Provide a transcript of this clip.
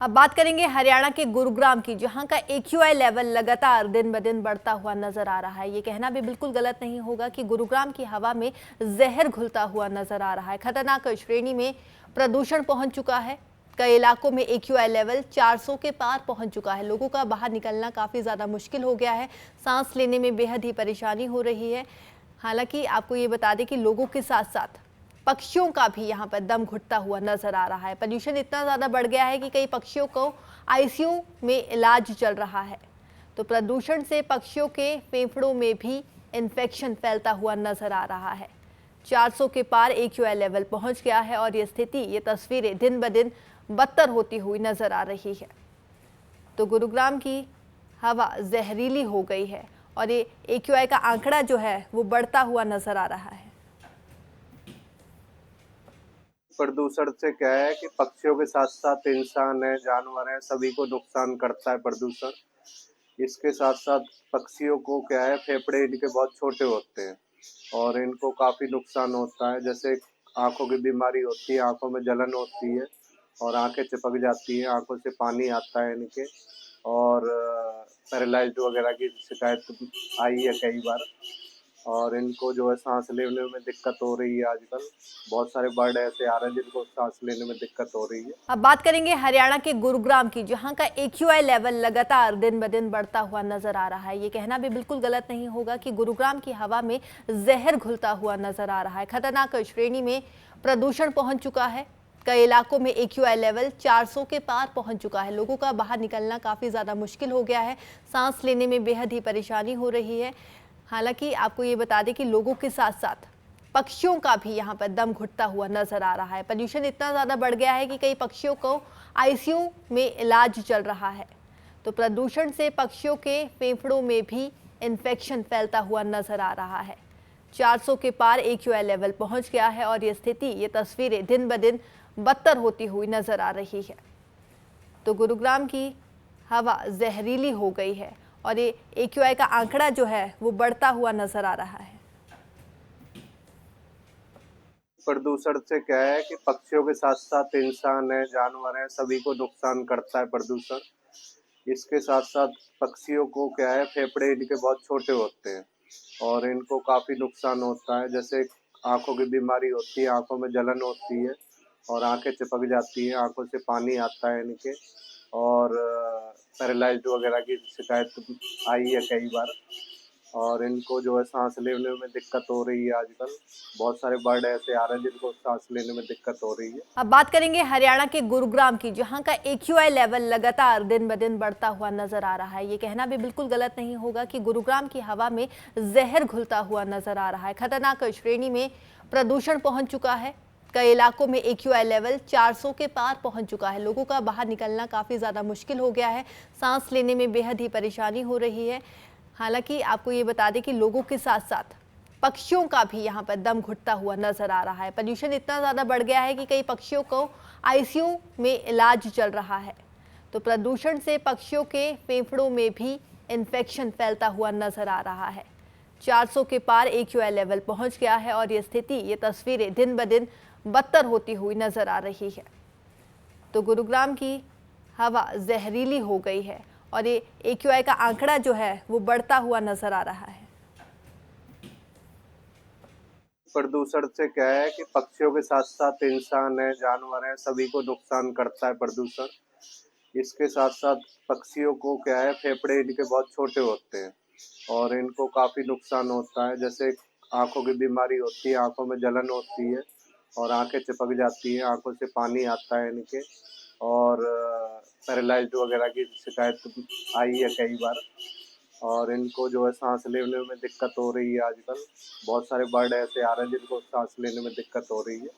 अब बात करेंगे हरियाणा के गुरुग्राम की, जहां का एक्यूआई लेवल लगातार दिन ब दिन बढ़ता हुआ नजर आ रहा है। ये कहना भी बिल्कुल गलत नहीं होगा कि गुरुग्राम की हवा में जहर घुलता हुआ नजर आ रहा है। खतरनाक श्रेणी में प्रदूषण पहुंच चुका है। कई इलाकों में एक्यूआई लेवल 400 के पार पहुंच चुका है। लोगों का बाहर निकलना काफी ज्यादा मुश्किल हो गया है। सांस लेने में बेहद ही परेशानी हो रही है। हालांकि आपको ये बता दें कि लोगों के साथ साथ पक्षियों का भी यहाँ पर दम घुटता हुआ नजर आ रहा है। पोल्यूशन इतना ज्यादा बढ़ गया है कि कई पक्षियों को आईसीयू में इलाज चल रहा है। तो प्रदूषण से पक्षियों के फेफड़ों में भी इन्फेक्शन फैलता हुआ नजर आ रहा है। 400 के पार एक्यूआई लेवल पहुंच गया है और ये तस्वीरें दिन ब दिन बदतर होती हुई नजर आ रही है। तो गुरुग्राम की हवा जहरीली हो गई है और ये एक्यूआई का आंकड़ा जो है वो बढ़ता हुआ नजर आ रहा है। प्रदूषण से क्या है कि पक्षियों के साथ साथ इंसान है, जानवर है, सभी को नुकसान करता है प्रदूषण। इसके साथ साथ पक्षियों को क्या है, फेफड़े इनके बहुत छोटे होते हैं और इनको काफी नुकसान होता है। जैसे आंखों की बीमारी होती है, आंखों में जलन होती है और आंखें चिपक जाती है, आंखों से पानी आता है इनके और पैरालाइज्ड वगैरह की शिकायत आई है कई बार। और इनको जो है सांस लेने में दिक्कत हो रही है आजकल। बहुत सारे बर्ड ऐसे आ रहे हैं जिनको सांस लेने में दिक्कत हो रही है। अब बात करेंगे हरियाणा के गुरुग्राम की, जहां का एक्यूआई लेवल लगातार दिन ब दिन बढ़ता हुआ नजर आ रहा है। ये कहना भी बिल्कुल गलत नहीं होगा कि गुरुग्राम की हवा में जहर घुलता हुआ नजर आ रहा है। खतरनाक श्रेणी में प्रदूषण पहुंच चुका है। कई इलाकों में एक्यूआई लेवल 400 के पार पहुंच चुका है। लोगों का बाहर निकलना काफी ज्यादा मुश्किल हो गया है। सांस लेने में बेहद ही परेशानी हो रही है। हालांकि आपको ये बता दें कि लोगों के साथ साथ पक्षियों का भी यहाँ पर दम घुटता हुआ नजर आ रहा है। पोल्यूशन इतना ज्यादा बढ़ गया है कि कई पक्षियों को आईसीयू में इलाज चल रहा है। तो प्रदूषण से पक्षियों के फेफड़ों में भी इन्फेक्शन फैलता हुआ नजर आ रहा है। 400 के पार एक्यूआई लेवल पहुंच गया है और ये तस्वीरें दिन ब दिन बदतर होती हुई नजर आ रही है। तो गुरुग्राम की हवा जहरीली हो गई है और ये एक्यूआई का आंकड़ा जो है वो बढ़ता हुआ नजर आ रहा है। प्रदूषण से क्या है कि पक्षियों के साथ साथ इंसान है, जानवर है, सभी को नुकसान करता है प्रदूषण। इसके साथ साथ पक्षियों को क्या है, फेफड़े इनके बहुत छोटे होते हैं और इनको काफी नुकसान होता है। जैसे आंखों की बीमारी होती है, आंखों में जलन होती है और आंखें चिपक जाती है, आंखों से पानी आता है इनके और पैरालाइज्ड वगैरह की शिकायत आई है कई बार। और इनको जो है सांस लेने में दिक्कत हो रही है आजकल। बहुत सारे बर्ड ऐसे आ रहे हैं जिनको सांस लेने में दिक्कत हो रही है। अब बात करेंगे हरियाणा के गुरुग्राम की, जहां का एक्यूआई लेवल लगातार दिन ब दिन बढ़ता हुआ नजर आ रहा है। ये कहना भी बिल्कुल गलत नहीं होगा कि गुरुग्राम की हवा में जहर घुलता हुआ नजर आ रहा है। खतरनाक श्रेणी में प्रदूषण पहुंच चुका है। कई इलाकों में एक्यूआई लेवल 400 के पार पहुंच चुका है। लोगों का बाहर निकलना काफी ज्यादा मुश्किल हो गया है। सांस लेने में बेहद ही परेशानी हो रही है। हालांकि आपको ये बता दें कि लोगों के साथ साथ पक्षियों का भी यहाँ पर दम घुटता हुआ नजर आ रहा है। पोल्यूशन इतना ज्यादा बढ़ गया है कि कई पक्षियों को आईसीयू में इलाज चल रहा है। तो प्रदूषण से पक्षियों के फेफड़ों में भी इन्फेक्शन फैलता हुआ नजर आ रहा है। 400 के पार एक्यूआई लेवल पहुंच गया है और ये तस्वीरें दिन ब दिन बदतर होती हुई नजर आ रही है। तो गुरुग्राम की हवा जहरीली हो गई है और ये एक्यूआई का आंकड़ा जो है वो बढ़ता हुआ नजर आ रहा है। प्रदूषण से क्या है कि पक्षियों के साथ साथ इंसान है, जानवर है, सभी को नुकसान करता है प्रदूषण। इसके साथ साथ पक्षियों को क्या है, फेफड़े इनके बहुत छोटे होते हैं और इनको काफी नुकसान होता है। जैसे आंखों की बीमारी होती है, आंखों में जलन होती है और आंखें चिपक जाती है, आंखों से पानी आता है इनके और पैरालाइज्ड वगैरह की शिकायत आई है कई बार। और इनको जो है सांस लेने में दिक्कत हो रही है आजकल। बहुत सारे बर्ड ऐसे आ रहे हैं जिनको सांस लेने में दिक्कत हो रही है।